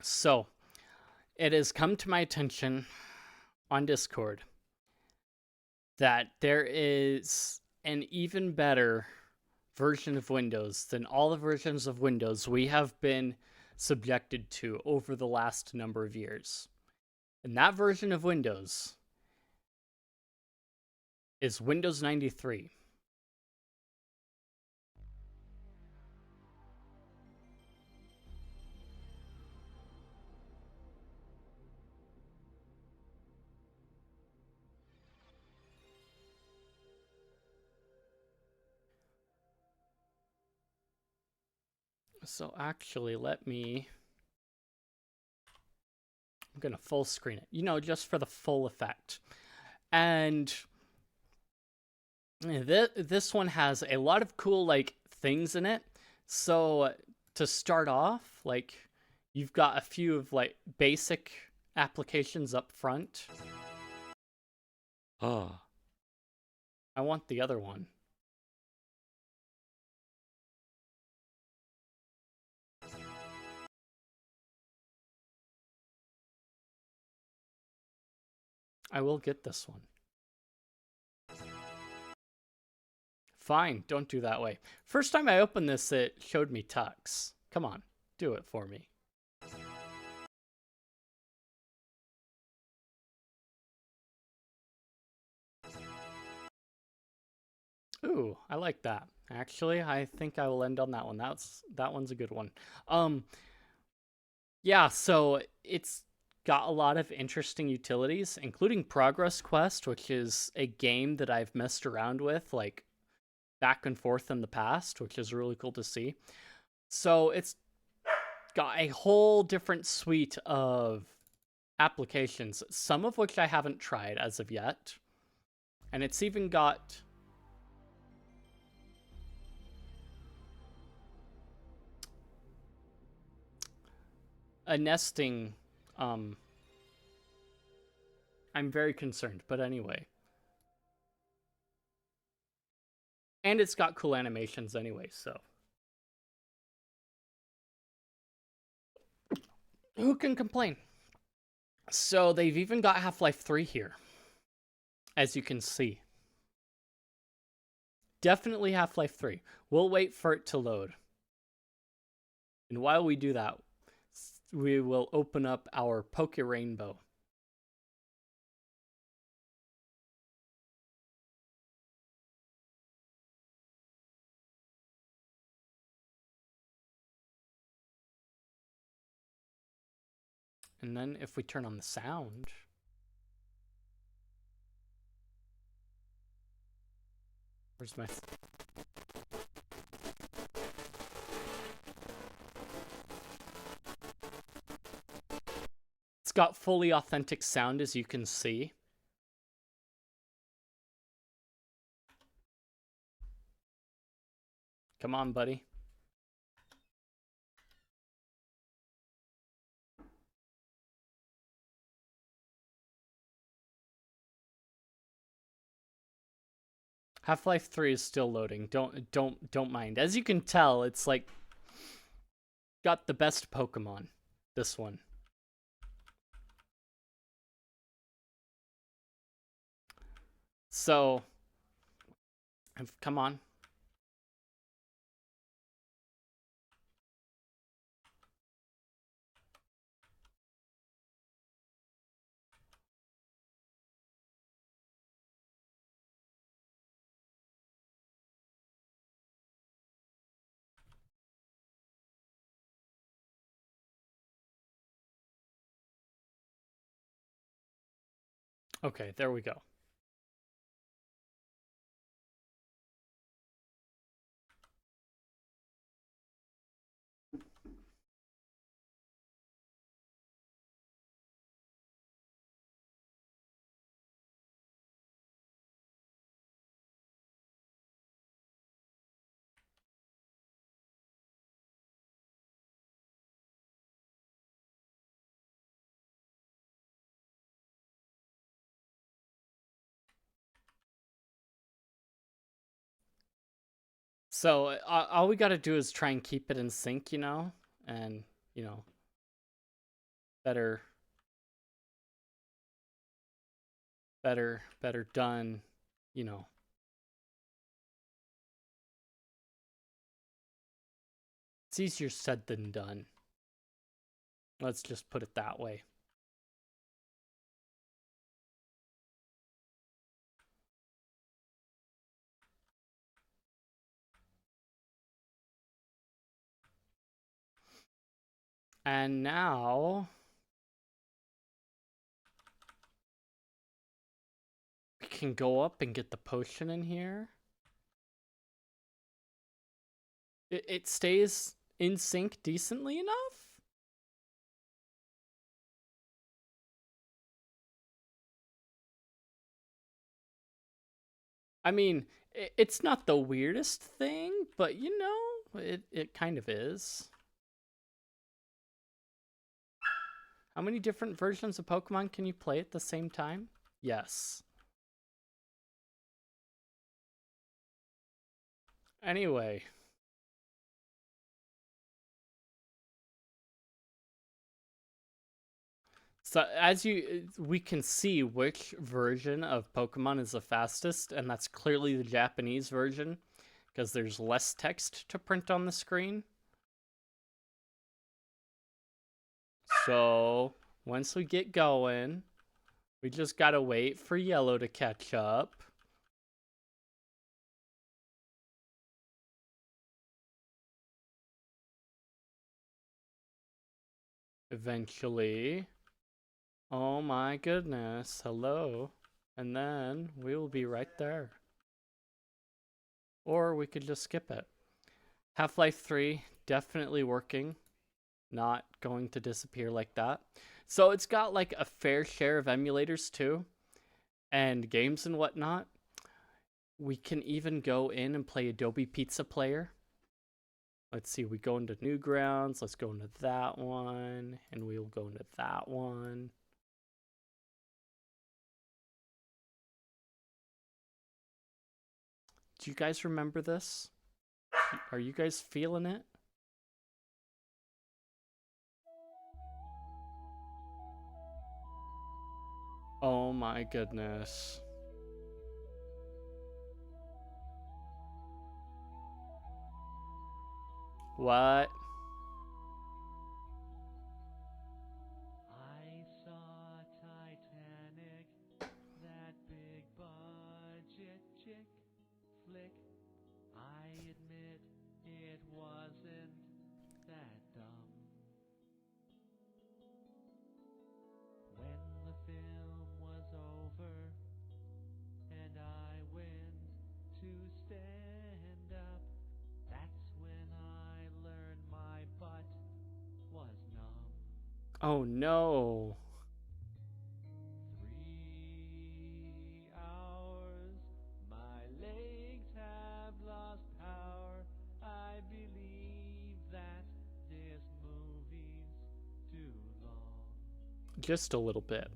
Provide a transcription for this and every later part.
So it has come to my attention on Discord that there is an even better version of Windows than all the versions of Windows we have been subjected to over the last number of years. And that version of Windows is Windows 93. So actually, I'm going to full screen it, just for the full effect. And this one has a lot of cool, things in it. So to start off, you've got a few of, basic applications up front. Oh. I want the other one. I will get this one. Fine, don't do that way. First time I opened this, it showed me Tux. Come on, do it for me. Ooh, I like that. Actually, I think I will end on that one. That one's a good one. Yeah, so it's got a lot of interesting utilities, including Progress Quest, which is a game that I've messed around with, back and forth in the past, which is really cool to see. So it's got a whole different suite of applications, some of which I haven't tried as of yet. And it's even got a nesting. I'm very concerned, but anyway. And it's got cool animations anyway, so. Who can complain? So they've even got Half-Life 3 here, as you can see. Definitely Half-Life 3. We'll wait for it to load. And while we do that, we will open up our Poke Rainbow. And then if we turn on the sound, where's my... It's got fully authentic sound, as you can see. Come on, buddy. Half-Life 3 is still loading. Don't mind. As you can tell, it's got the best Pokemon. This one. So, come on. Okay, there we go. So all we got to do is try and keep it in sync, and better done, you know. It's easier said than done. Let's just put it that way. And now we can go up and get the potion in here. It stays in sync decently enough. I mean, it's not the weirdest thing, but you know, it kind of is. How many different versions of Pokemon can you play at the same time? Yes. Anyway. So as we can see which version of Pokemon is the fastest, and that's clearly the Japanese version, because there's less text to print on the screen. So once we get going, we just gotta wait for yellow to catch up. Eventually. Oh my goodness, hello. And then we will be right there. Or we could just skip it. Half-Life 3, definitely working. Not going to disappear like that. So it's got like a fair share of emulators too, and games and whatnot. We can even go in and play Adobe Pizza Player. Let's see, we go into Newgrounds, let's go into that one, and we'll go into that one. Do you guys remember this? Are you guys feeling it? Oh my goodness. What? I saw Titanic, that big budget chick flick. I admit it wasn't that dumb. When the film was over and I went to stand up, that's when I learned my butt was numb. Oh no. 3 hours, my legs have lost power. I believe that this movie's too long. Just a little bit.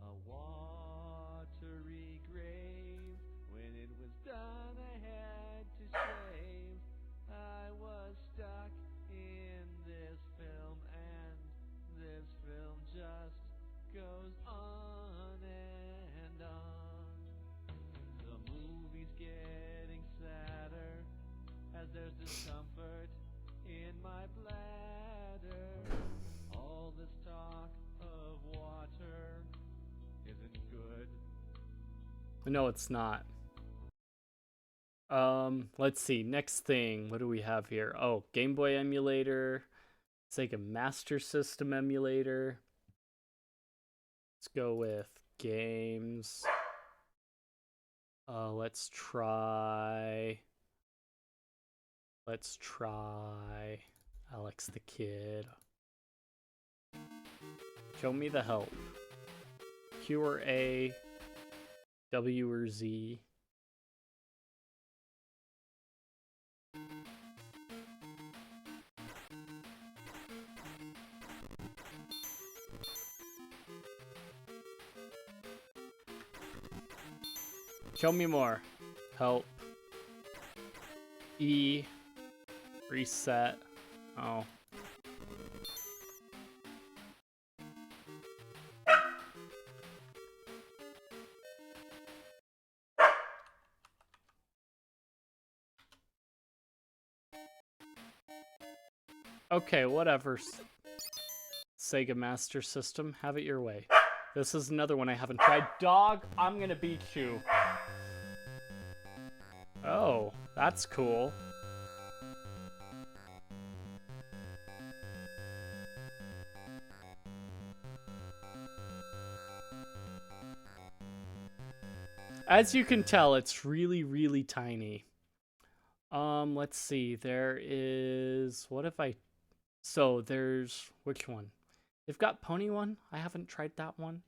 A watery grave. When it was done, I had to shave. I was stuck in this film, and this film just goes on and on. The movie's getting sadder as there's discomfort in my bladder. All this talk of water isn't good. No, it's not. Let's see. Next thing. What do we have here? Oh, Game Boy emulator. Sega Master System emulator. Let's go with games. Let's try Alex the Kid. Show me the help. Q or A, W or Z. Show me more. Help. E. Reset. Oh. Okay, whatever. Sega Master System, have it your way. This is another one I haven't tried. Dog, I'm gonna beat you. Oh, that's cool. As you can tell, it's really, really tiny. Let's see. There is... What if I... So, there's... Which one? They've got Pony one. I haven't tried that one.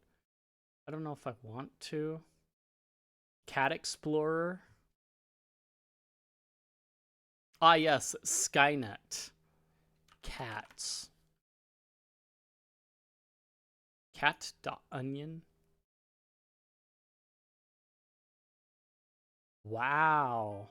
I don't know if I want to. Cat Explorer. Ah, yes. Skynet. Cats. Cat.onion. Wow.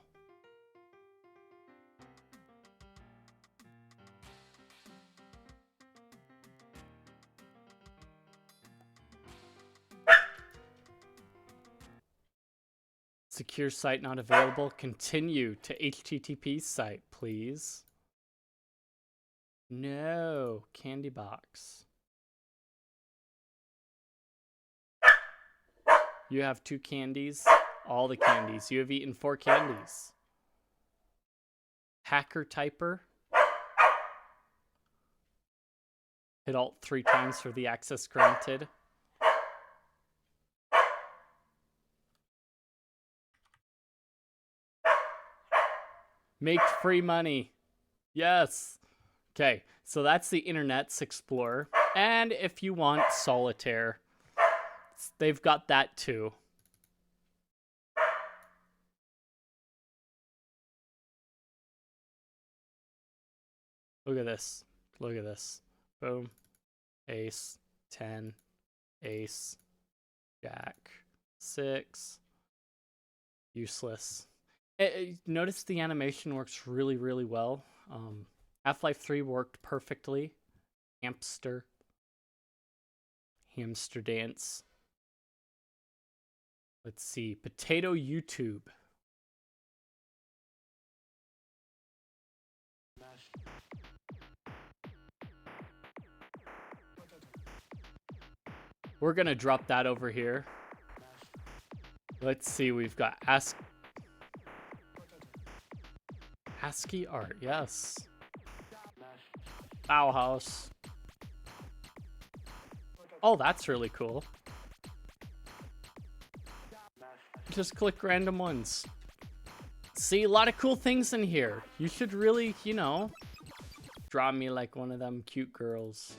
Secure site not available. Continue to HTTP site, please. No. Candy box. You have 2 candies. All the candies. You have eaten 4 candies. Hacker typer. Hit Alt 3 times for the access granted. Make free money. Yes. Okay, so that's the Internet's Explorer. And if you want Solitaire, they've got that too. Look at this. Look at this. Boom. Ace. 10. Ace. Jack. 6. Useless. Notice the animation works really, really well. Half-Life 3 worked perfectly. Hamster. Hamster dance. Let's see. Potato YouTube. We're gonna drop that over here. Let's see. We've got ASCII art. Yes. Bauhaus. Oh, that's really cool. Just click random ones. See, a lot of cool things in here. You should really, you know, draw me like one of them cute girls.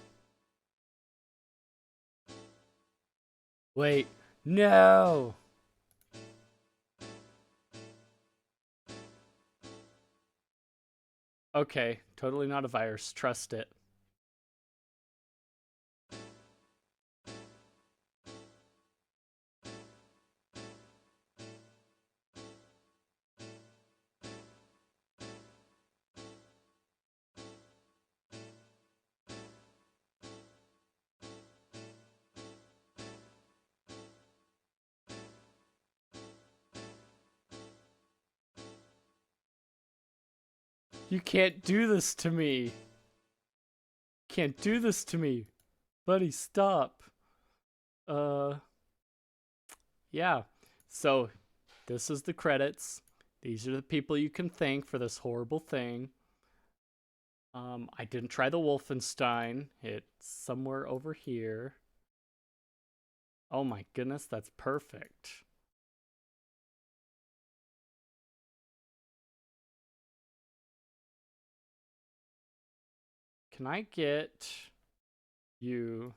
Wait, no! Okay, totally not a virus. Trust it. You can't do this to me. Can't do this to me. Buddy, stop. Yeah. So, this is the credits. These are the people you can thank for this horrible thing. I didn't try the Wolfenstein. It's somewhere over here. Oh my goodness, that's perfect. Can I get you...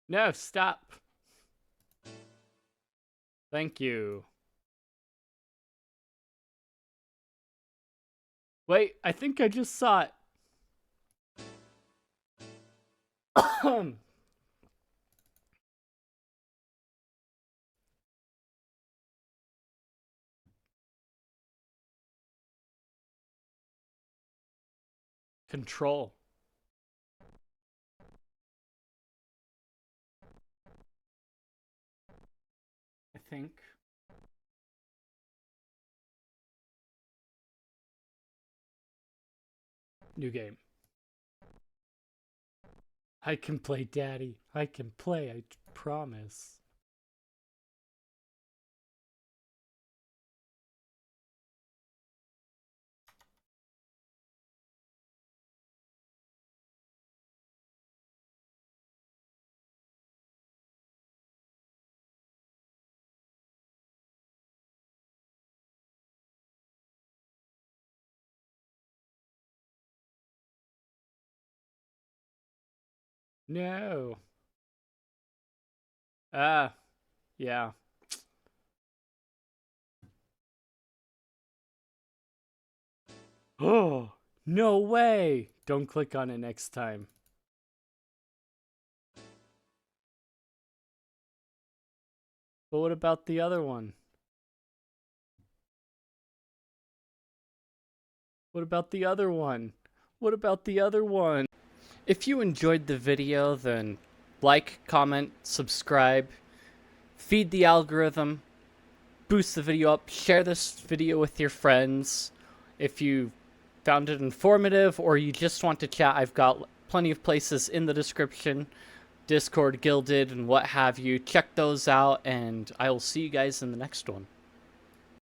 No, stop. Thank you. Wait, I think I just saw it. Control. I think. New game. I can play, Daddy. I can play, I promise. No. Ah, yeah. Oh, no way. Don't click on it next time. But what about the other one? What about the other one? What about the other one? If you enjoyed the video, then like, comment, subscribe, feed the algorithm, boost the video up, share this video with your friends. If you found it informative or you just want to chat, I've got plenty of places in the description. Discord, Guilded, and what have you. Check those out, and I will see you guys in the next one.